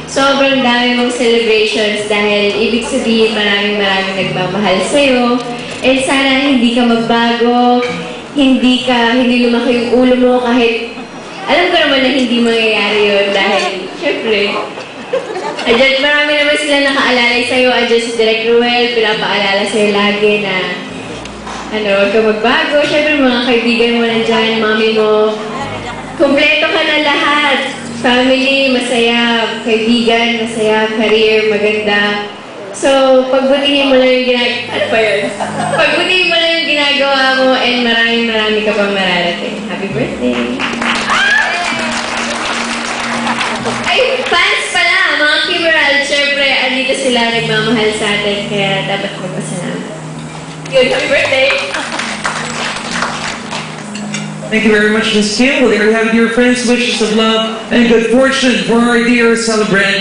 Sobrang dami mong celebrations dahil ibig sabihin maraming nagmamahal sa'yo. And sana hindi ka magbago, hindi lumaki yung ulo mo kahit alam ko naman na hindi mangyayari yun dahil syempre marami naman sila nakaalalay sa'yo. Andiyan si Direk Ruel, pinapaalala sa'yo lagi na huwag ka magbago. Syempre mga kaibigan mo nandyan, mami mo, kumpleto ka na lahat. Family, masaya, kaibigan, masaya, career, maganda. So, pagbutihin mo lang yung pagbutihin mo lang yung ginagawa mo and marami ka pang mararating. Happy birthday! Ay, fans pala! Mga Kimeral, syempre, andito sila nagmamahal sa atin, kaya dapat magpasalamat. Yun, happy birthday! Thank you very much, Ms. Kim. Well, there you have it, dear friends. Wishes of love and good fortune for our dear celebrant.